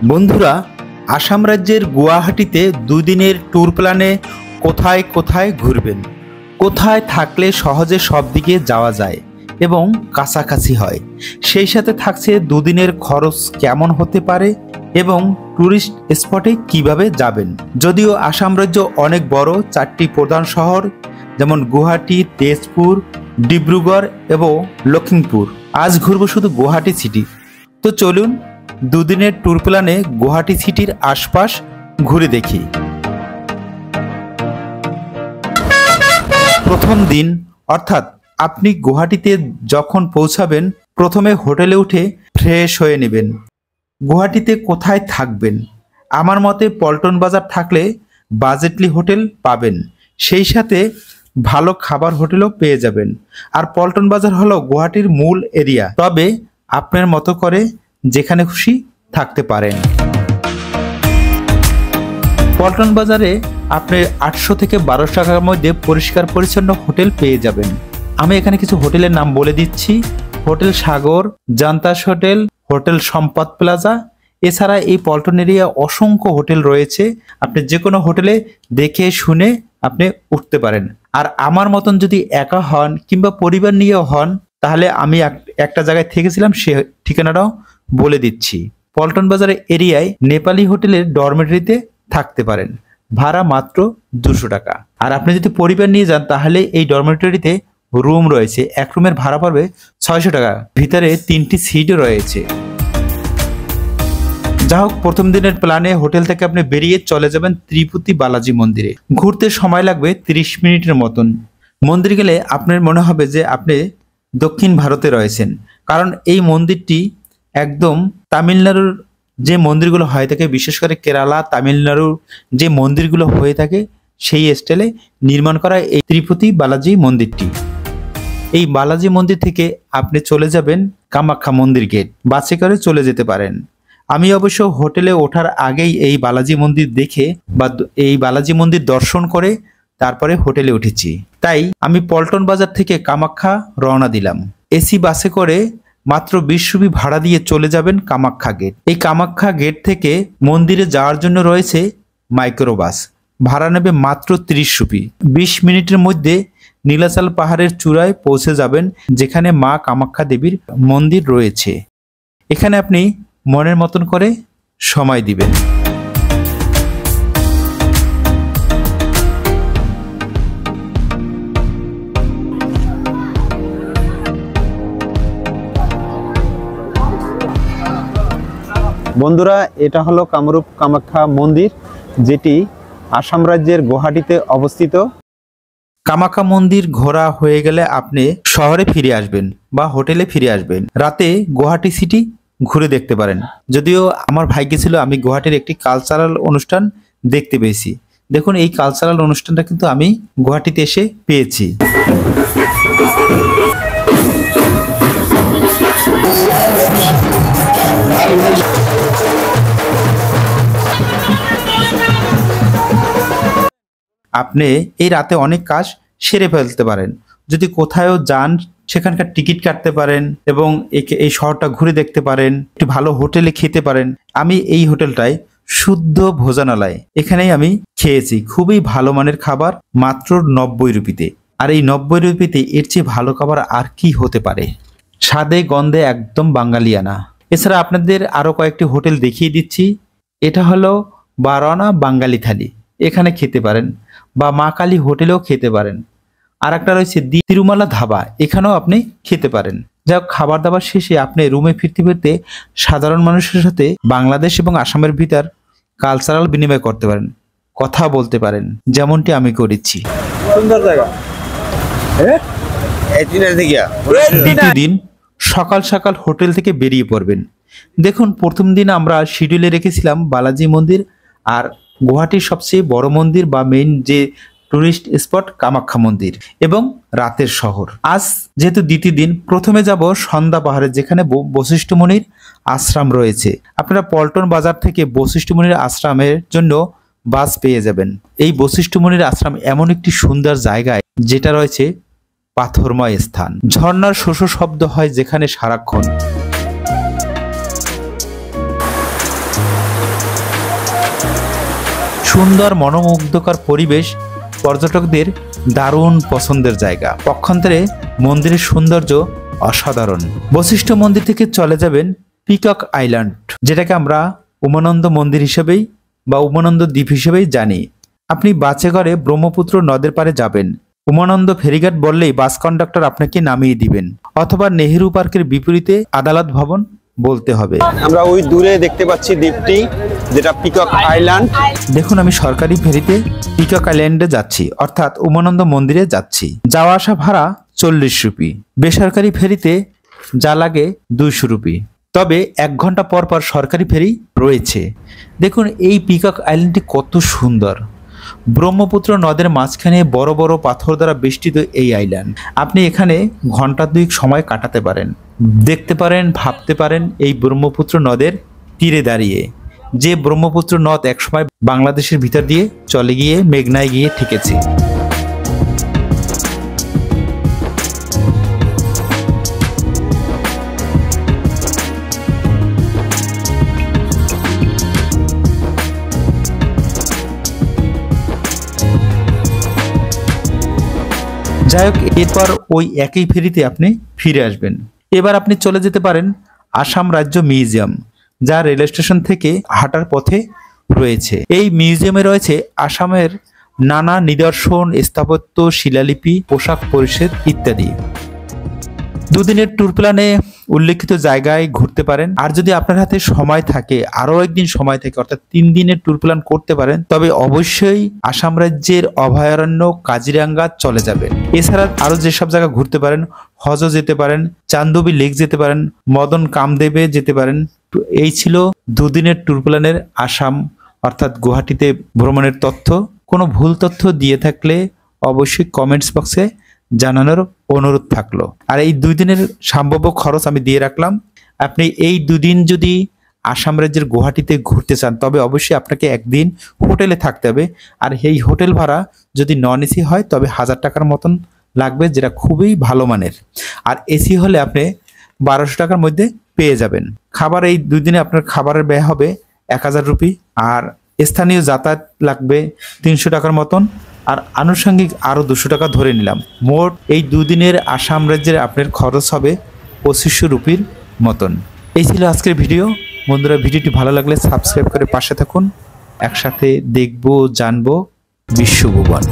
বন্ধুরা, আসাম রাজ্যের গুয়াহাটিতে দুদিনের ট্যুর প্ল্যানে কোথায় কোথায় ঘুরবেন, কোথায় থাকলে সহজে সব দিকে যাওয়া যায় এবং কাছাকাছি হয়, সেই সাথে থাকছে দুদিনের খরচ কেমন হতে পারে এবং ট্যুরিস্ট স্পটে কিভাবে যাবেন। যদিও আসাম রাজ্য অনেক বড়, 4টি প্রধান শহর যেমন গুয়াহাটি, তেজপুর, ডিব্রুগড় এবং লখিমপুর। আজ ঘুরবো শুধু গুয়াহাটি সিটি। তো চলুন দুদিনের ট্যুর প্ল্যানে গুয়াহাটি সিটির আশপাশ ঘুরে দেখি। প্রথম দিন অর্থাৎ আপনি গুয়াহাটিতে যখন পৌঁছাবেন, প্রথমে হোটেলে উঠে ফ্রেশ হয়ে নেবেন। গুয়াহাটিতে কোথায় থাকবেন? আমার মতে পল্টন বাজার থাকলে বাজেটলি হোটেল পাবেন, সেই সাথে ভালো খাবার হোটেলও পেয়ে যাবেন। আর পল্টন বাজার হলো গুয়াহাটির মূল এরিয়া, তবে আপনার মতো করে যেখানে খুশি থাকতে পারেন। পল্টন বাজারে আপনি 800 থেকে 1200 টাকার মধ্যে পরিষ্কার পরিচ্ছন্ন হোটেল পেয়ে যাবেন। আমি এখানে কিছু হোটেলের নাম বলে দিচ্ছি: হোটেল সাগর, জান্তাস হোটেল, হোটেল সম্পদ প্লাজা। এছাড়া এই পল্টন এরিয়া অসংখ্য হোটেল রয়েছে, আপনি যে কোনো হোটেলে দেখে শুনে আপনি উঠতে পারেন। আর আমার মতন যদি একা হন কিংবা পরিবার নিয়েও হন, তাহলে আমি একটা জায়গায় থেকেছিলাম, সে ঠিকানাটাও বলে দিচ্ছি। পল্টন বাজারের এরিয়ায় নেপালি হোটেলের ডরমেটরিতে থাকতে পারেন, ভাড়া মাত্র 200 টাকা। আর আপনি যদি পরিবার নিয়ে যান, তাহলে এই ডরমেটরিতে রুম রয়েছে, এক রুমের ভাড়া পড়বে 600 টাকা, ভিতরে 3টি সিটও রয়েছে। যা হোক, প্রথম দিনের প্ল্যানে হোটেল থেকে আপনি বেরিয়ে চলে যাবেন ত্রিপুতি বালাজি মন্দিরে। ঘুরতে সময় লাগবে 30 মিনিটের মতন। মন্দির গেলে আপনার মনে হবে যে আপনি দক্ষিণ ভারতে রয়েছেন, কারণ এই মন্দিরটি একদম তামিলনাড়ুর যে মন্দিরগুলো হয়ে থাকে, বিশেষ করে কেরালা, তামিলনাড়ুর যে মন্দিরগুলো হয়ে থাকে, সেই স্টাইলে নির্মাণ করা এই ত্রিপুতি বালাজি মন্দিরটি। এই বালাজি মন্দির থেকে আপনি চলে যাবেন কামাখ্যা মন্দির গেট, বাসে করে চলে যেতে পারেন। আমি অবশ্য হোটেলে ওঠার আগেই এই বালাজি মন্দির দেখে বা এই বালাজি মন্দির দর্শন করে তারপরে হোটেলে উঠেছি। তাই আমি পল্টন বাজার থেকে কামাখ্যা রওনা দিলাম। এসি বাসে করে মাত্র 20 রুপি ভাড়া দিয়ে চলে যাবেন কামাখ্যা গেট। এই কামাখ্যা গেট থেকে মন্দিরে যাওয়ার জন্য রয়েছে মাইক্রোবাস, ভাড়া নেবে মাত্র 30 রুপি। 20 মিনিটের মধ্যে নীলাচল পাহাড়ের চূড়ায় পৌঁছে যাবেন, যেখানে মা কামাখ্যা দেবীর মন্দির রয়েছে। এখানে আপনি মনের মতন করে সময় দিবেন। বন্ধুরা, এটা হলো কামরূপ কামাখ্যা মন্দির, যেটি আসাম রাজ্যের গুয়াহাটিতে অবস্থিত। কামাখ্যা মন্দির ঘোরা হয়ে গেলে আপনি শহরে ফিরে আসবেন বা হোটেলে ফিরে আসবেন। রাতে গুয়াহাটি সিটি ঘুরে দেখতে পারেন। যদিও আমার ভাগ্যে ছিল আমি গুয়াহাটির একটি কালচারাল অনুষ্ঠান দেখতে পেয়েছি। দেখুন, এই কালচারাল অনুষ্ঠানটা কিন্তু আমি গুয়াহাটিতে এসে পেয়েছি। আপনি এই রাতে অনেক কাজ সেরে ফেলতে পারেন। যদি কোথাও যান, সেখানকার টিকিট কাটতে পারেন এবং এই শহরটা ঘুরে দেখতে পারেন, একটি ভালো হোটেলে খেতে পারেন। আমি এই হোটেলটায় শুদ্ধ ভোজনালয়, এখানেই আমি খেয়েছি। খুবই ভালো মানের খাবার, মাত্র 90 রুপিতে। আর এই 90 রুপিতে এর চেয়ে ভালো খাবার আর কি হতে পারে? স্বাদে গন্ধে একদম বাঙালিয়ানা। এছাড়া আপনাদের আরো কয়েকটি হোটেল দেখিয়ে দিচ্ছি। এটা হলো 12 আনা বাঙালি থালি, এখানে খেতে পারেন, বা মা কালী হোটেলেও খেতে পারেন। আর একটা রয়েছে তিরুমালা ধাবা, এখানেও আপনি খেতে পারেন। যা খাবার দাবার শেষে আপনি রুমে ফিরতে ফিরতে সাধারণ মানুষের সাথে বাংলাদেশ এবং আসামের ভিতর কালচারাল বিনিময় করতে পারেন, কথা বলতে পারেন, যেমনটি আমি করেছি। সুন্দর জায়গা। দিন সকাল সকাল হোটেল থেকে বেরিয়ে পড়বেন। দেখুন, প্রথম দিন আমরা শিডিউলে রেখেছিলাম বালাজি মন্দির আর গুয়াহাটির সবচেয়ে বড় মন্দির বা মেইন যে টুরিস্ট স্পট কামাখ্যা মন্দির এবং রাতের শহর। আজ যেহেতু দ্বিতীয় দিন, প্রথমে যাব সন্ধ্যা পাহাড়ে, যেখানে বশিষ্ঠ মুনির আশ্রম রয়েছে। আপনারা পল্টন বাজার থেকে বশিষ্ঠ মুনির আশ্রমের জন্য বাস পেয়ে যাবেন। এই বশিষ্ঠ মুনির আশ্রম এমন একটি সুন্দর জায়গায়, যেটা রয়েছে পাথরময় স্থান। ঝর্ণার শোষ শব্দ হয় যেখানে সারাক্ষণ। সুন্দর মনোমুগ্ধকর পরিবেশ পর্যটকদের দারুণ পছন্দের জায়গা। পক্ষান্তরে মন্দিরের সৌন্দর্য অসাধারণ। বশিষ্ঠ মন্দির থেকে চলে যাবেন পিকক আইল্যান্ড, যেটাকে আমরা উমানন্দ মন্দির হিসেবেই বা উমানন্দ দ্বীপ হিসেবেই জানি। আপনি বাসে করে ব্রহ্মপুত্র নদের পাড়ে যাবেন। উমানন্দ ফেরিঘাট বললেই বাস কন্ডাক্টর আপনাকে নামিয়ে দিবেন, অথবা নেহেরু পার্কের বিপরীতে আদালত ভবন বলতে হবে। আমরা ওই দূরে দেখতে পাচ্ছি দ্বীপটি, যেটা পিকক আইল্যান্ড। দেখুন, আমি সরকারি ফেরিতে পিকক আইল্যান্ডে যাচ্ছি, অর্থাৎ উমানন্দ মন্দিরে যাচ্ছি। যাওয়া আসা ভাড়া 40 রুপি। বেসরকারি ফেরিতে যা লাগে 200 রুপি। তবে 1 ঘন্টা পর পর সরকারি ফেরি রয়েছে। দেখুন এই পিকক আইল্যান্ডটি কত সুন্দর। ব্রহ্মপুত্র নদের মাঝখানে বড় বড় পাথর দ্বারা বেষ্টিত এই আইল্যান্ড। আপনি এখানে ঘন্টা 2 সময় কাটাতে পারেন, দেখতে পারেন, ভাবতে পারেন এই ব্রহ্মপুত্র নদের তীরে দাঁড়িয়ে, যে ব্রহ্মপুত্র নদ একসময় বাংলাদেশের ভিতর দিয়ে চলে গিয়ে মেঘনায় গিয়ে ঠেকেছে। যাই হোক, এরপর ওই একই ফেরিতে আপনি ফিরে আসবেন। এবার আপনি চলে যেতে পারেন আসাম রাজ্য মিউজিয়াম, যা রেল স্টেশন থেকে হাঁটার পথে রয়েছে। এই মিউজিয়ামে রয়েছে আসামের নানা নিদর্শন, স্থাপত্য, শিলালিপি, পোশাক পরিচ্ছদ ইত্যাদি। 2 দিনের ট্যুর প্ল্যানে উল্লেখিত জায়গায় ঘুরতে পারেন। আর যদি আপনার হাতে সময় থাকে, আরও একদিন সময় থাকে, অর্থাৎ 3 দিনের ট্যুর প্ল্যান করতে পারেন, তবে অবশ্যই আসাম রাজ্যের অভয়ারণ্য কাজিরাঙ্গা চলে যাবেন। এছাড়া আরও যেসব জায়গা ঘুরতে পারেন, হজ যেতে পারেন, চান্দবী লেক যেতে পারেন, মদন কামদেবে যেতে পারেন। এই ছিল 2 দিনের ট্যুর প্ল্যানের আসাম অর্থাৎ গুয়াহাটিতে ভ্রমণের তথ্য। কোনো ভুল তথ্য দিয়ে থাকলে অবশ্যই কমেন্টস বক্সে জানানোর অনুরোধ থাকলো। আর এই 2 দিনের সম্ভাব্য খরচ আমি দিয়ে রাখলাম। আপনি এই 2 দিন যদি আসাম রাজ্যের গুয়াহাটিতে ঘুরতে চান, তবে অবশ্যই আপনাকে একদিন হোটেলে থাকতে হবে। আর এই হোটেল ভাড়া যদি নন এসি হয় তবে 1000 টাকার মতন লাগবে, যেটা খুবই ভালো মানের। আর এসি হলে আপনি 1200 টাকার মধ্যে পেয়ে যাবেন। খাবার এই 2 দিনে আপনার খাবারের ব্যয় হবে 1000 রুপি। আর স্থানীয় যাতায়াত লাগবে 300 টাকার মতন। আর আনুষঙ্গিক আরও 200 টাকা ধরে নিলাম। মোট এই 2 দিনের আসাম রাজ্যের আপনার খরচ হবে 2500 রুপির মতন। এই ছিল আজকের ভিডিও। বন্ধুরা, ভিডিওটি ভালো লাগলে সাবস্ক্রাইব করে পাশে থাকুন। একসাথে দেখবো, জানবো বিশ্বভুবন।